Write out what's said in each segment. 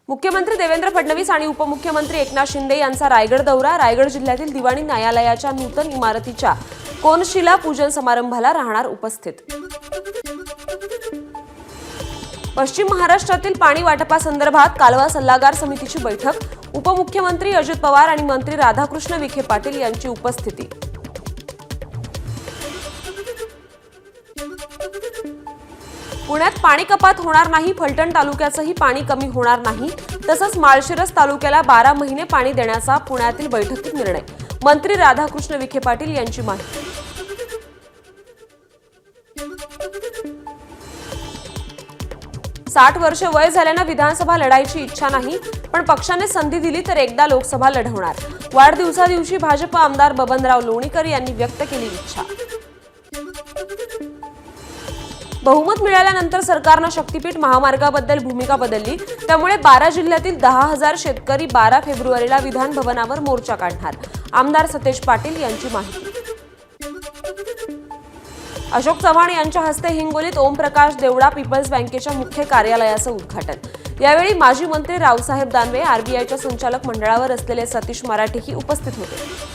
मुख्यमंत्री देवेंद्र फडणवीस आणि उपमुख्यमंत्री एकनाथ शिंदे यांचा रायगड दौरा। रायगड जिल्ह्यातील दिवाणी न्यायालयाच्या नूतन इमारतीच्या कोनशिला पूजन समारंभाला राहणार उपस्थित। पश्चिम महाराष्ट्रातील पाणी वाटपासंदर्भात कालवा सल्लागार समितीची बैठक। उपमुख्यमंत्री अजित पवार आणि मंत्री राधाकृष्ण विखे पाटील यांची उपस्थिती। पुण्यात पाणी कपात होणार नाही, फलटण तालुक्याचंही पाणी कमी होणार नाही, तसंच माळशिरस तालुक्याला 12 महिने पाणी देण्याचा पुण्यातील बैठकीत निर्णय। मंत्री राधाकृष्ण विखे पाटील यांची माहिती। साठ वर्ष वय झाल्यानं विधानसभा लढायची इच्छा नाही, पण पक्षाने संधी दिली तर एकदा लोकसभा लढवणार। वाढदिवसादिवशी भाजप आमदार बबनराव लोणीकर यांनी व्यक्त केली इच्छा। बहुमत मिळाल्यानंतर सरकारनं शक्तीपीठ महामार्गाबद्दल भूमिका बदलली, त्यामुळे 12 जिल्ह्यातील 10,000 शेतकरी 12 फेब्रुवारीला विधान भवनावर मोर्चा काढणार। आमदार सतेज पाटील यांची माहिती। अशोक चव्हाण यांच्या हस्ते हिंगोलीत ओमप्रकाश देवडा पीपल्स बँकेच्या मुख्य कार्यालयाचं उद्घाटन। यावेळी माजी मंत्री रावसाहेब दानवे, आरबीआयच्या संचालक मंडळावर असलेले सतीश मराठेही उपस्थित होते।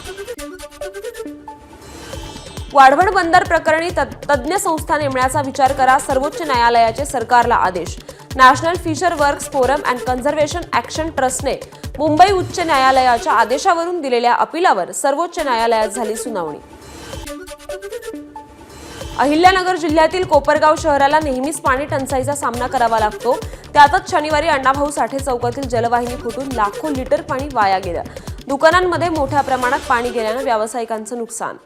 वाढवण बंदर प्रकरणी तज्ञ संस्था नेमण्याचा विचार करा, सर्वोच्च न्यायालयाचे सरकारला आदेश। National fisher works forum and conservation action ट्रस्टने मुंबई उच्च न्यायालयाच्या आदेशावरून दिलेल्या अपीलावर सर्वोच्च न्यायालयात झाली सुनावणी। अहिल्यानगर जिल्ह्यातील कोपरगाव शहराला नेहमीच पाणी टंचाईचा सामना करावा लागतो, त्यातच शनिवारी अण्णाभाऊ साठे चौकातील जलवाहिनी फुटून लाखो लिटर पाणी वाया गेलं। दुकानांमध्ये मोठ्या प्रमाणात पाणी गेल्यानं व्यावसायिकांचं नुकसान।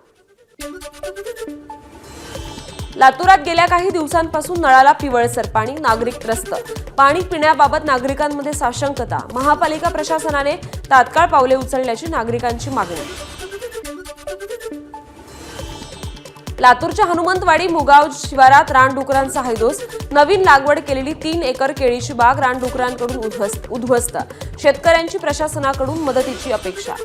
लातूरात गेल्या काही दिवसांपासून नळाला पिवळसर पाणी, नागरिक त्रस्त। पाणी पिण्याबाबत नागरिकांमध्ये साशंकता, महापालिका प्रशासनाने तात्काळ पावले उचलण्याची नागरिकांची मागणी। लातूरच्या हनुमंतवाडी मुगाव शिवारात रानडुकरांचा हैदोस, नवीन लागवड केलेली 3 एकर केळीची बाग रानडुकरांकडून उद्ध्वस्त। शेतकऱ्यांची प्रशासनाकडून मदतीची अपेक्षा।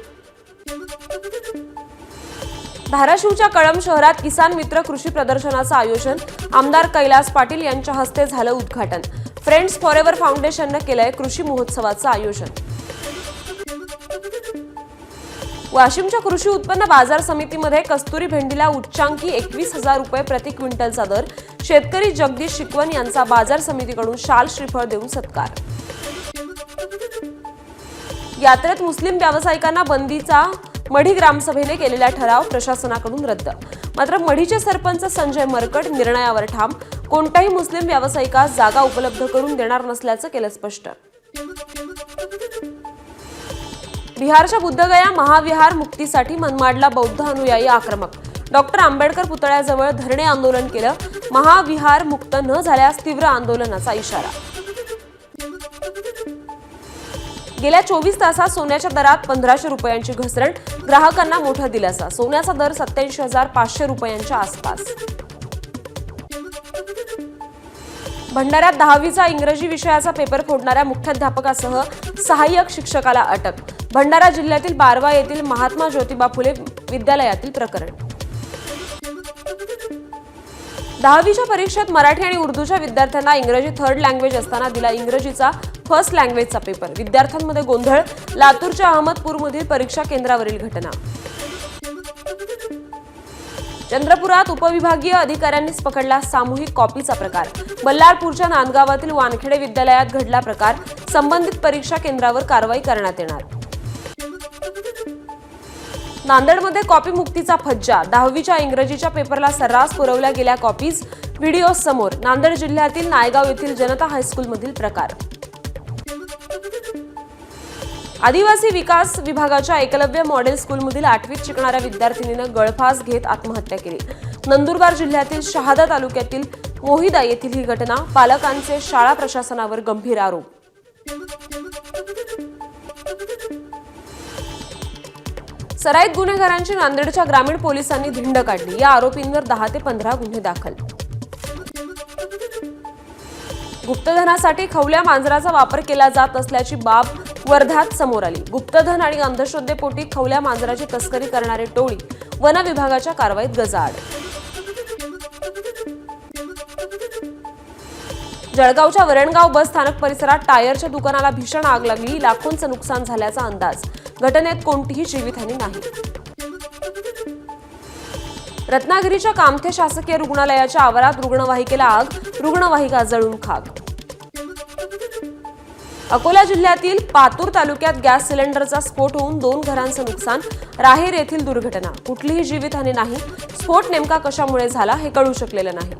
धाराशिवच्या कळंब शहरात किसान मित्र कृषी प्रदर्शनाचं आयोजन। आमदार कैलास पाटील यांच्या हस्ते झालं उद्घाटन। फ्रेंड्स फॉरएव्हर फाउंडेशननं केलंय कृषी महोत्सवाचं आयोजन। वाशिमच्या कृषी उत्पन्न बाजार समितीमध्ये कस्तुरी भेंडीला उच्चांकी 21,000 रुपये प्रति क्विंटलचा दर। शेतकरी जगदीश शिकवण यांचा बाजार समितीकडून शाल श्रीफळ देऊन सत्कार। यात्रेत मुस्लिम व्यावसायिकांना बंदीचा मढी ग्रामसभेने केलेला ठराव प्रशासनाकडून रद्द। मात्र मढीचे सरपंच संजय मरकट निर्णयावर ठाम, कोणत्याही मुस्लिम व्यावसायिकास जागा उपलब्ध करून देणार नसल्याचं केलं स्पष्ट। बिहारच्या बुद्धगया महाविहार मुक्तीसाठी मनमाडला बौद्ध अनुयायी आक्रमक। डॉक्टर आंबेडकर पुतळ्याजवळ धरणे आंदोलन केलं। महाविहार मुक्त न झाल्यास तीव्र आंदोलनाचा इशारा। गेल्या 24 तासात सोन्याच्या दरात 1,500 रुपयांची घसरण, ग्राहकांना मोठा दिलासा। सोन्याचा दर 87,500 रुपयांच्या आसपास। भंडाऱ्यात 10वीचा इंग्रजी विषयाचा पेपर फोडणाऱ्या मुख्याध्यापकासह सहाय्यक शिक्षकाला अटक। भंडारा जिल्ह्यातील बारवा येथील महात्मा ज्योतिबा फुले विद्यालयातील प्रकरण। 10वीच्या परीक्षेत मराठी आणि उर्दूच्या विद्यार्थ्यांना इंग्रजी थर्ड लँग्वेज असताना दिला इंग्रजीचा फर्स्ट लँग्वेजचा पेपर। विद्यार्थ्यांमध्ये गोंधळ। लातूरच्या अहमदपूरमधील परीक्षा केंद्रावरील घटना। चंद्रपुरात उपविभागीय अधिकाऱ्यांनीच पकडला सामूहिक कॉपीचा प्रकार। बल्लारपूरच्या नांदगावातील वानखेडे विद्यालयात घडला प्रकार। संबंधित परीक्षा केंद्रावर कारवाई करण्यात येणार। नांदेडमध्ये कॉपी मुक्तीचा फज्जा। 10वीच्या इंग्रजीच्या पेपरला सर्रास पुरवल्या गेल्या कॉपीज, व्हिडिओ समोर। नांदेड जिल्ह्यातील नायगाव येथील जनता हायस्कूलमधील प्रकार। आदिवासी विकास विभागाच्या एकलव्य मॉडेल स्कूलमधील 8वीत शिकणाऱ्या विद्यार्थिनीनं गळफास घेत आत्महत्या केली। नंदुरबार जिल्ह्यातील शहादा तालुक्यातील मोहिदा येथील ही घटना। पालकांचे शाळा प्रशासनावर गंभीर आरोप। सराईत गुन्हेगारांची नांदेडच्या ग्रामीण पोलिसांनी धिंड काढली। या आरोपींवर 10 ते 15 गुन्हे दाखल। गुप्तधनासाठी खवल्या मांजराचा वापर केला जात असल्याची बाब वर्ध्यात समोर आली। गुप्तधन आणि अंधश्रद्धेपोटी खवल्या मांजराची तस्करी करणारी टोळी वन विभागाच्या कारवाईत गजाआड। जळगावच्या वरणगाव बस स्थानक परिसरात टायरच्या दुकानाला भीषण आग लागली, लाखोंचं नुकसान झाल्याचा अंदाज. घटनेत कोणतीही जीवितहानी नाही. रत्नागिरीच्या कामथे शासकीय रुग्णालयाच्या आवारात रुग्णवाहिकेला आग, रुग्णवाहिका जळून खाक. अकोला जिल्ह्यातील पातूर तालुक्यात गॅस सिलेंडरचा स्फोट होऊन 2 घरांचं नुकसान. राहेर येथील दुर्घटना. कुठलीही जीवितहानी नाही. स्फोट नेमका कशामुळे झाला हे कळू शकलेलं नाही.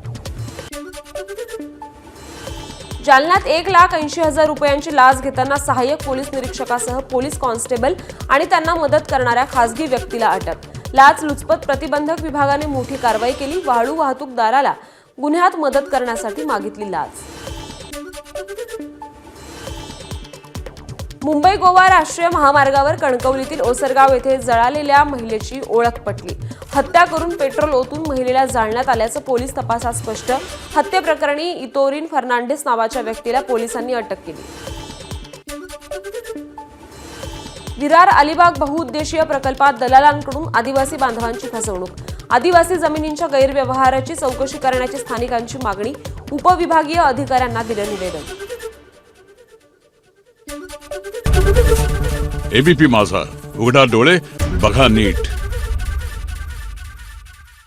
जालन्यात 1,80,000 रुपयांची लाच घेताना सहाय्यक पोलीस निरीक्षकासह पोलीस कॉन्स्टेबल आणि त्यांना मदत करणाऱ्या खासगी व्यक्तीला अटक. लाचलुचपत प्रतिबंधक विभागाने मोठी कारवाई केली. वाळू वाहतूकदाराला गुन्ह्यात मदत करण्यासाठी मागितली लाच. मुंबई गोवा राष्ट्रीय महामार्गावर कणकवलीतील ओसरगाव येथे जळालेल्या महिलेची ओळख पटली. हत्या करून पेट्रोल ओतून महिलेला जाळण्यात आल्याचं पोलीस तपासात स्पष्ट. हत्येप्रकरणी इतोरिन फर्नांडिस नावाच्या व्यक्तीला पोलिसांनी अटक केली. विरार अलिबाग बहुउद्देशीय प्रकल्पात दलालांकडून आदिवासी बांधवांची फसवणूक. आदिवासी जमिनींच्या गैरव्यवहाराची चौकशी करण्याची स्थानिकांची मागणी. उपविभागीय अधिकाऱ्यांना दिलं निवेदन. एबीपी माझा, उघडा डोळे बघा नीट.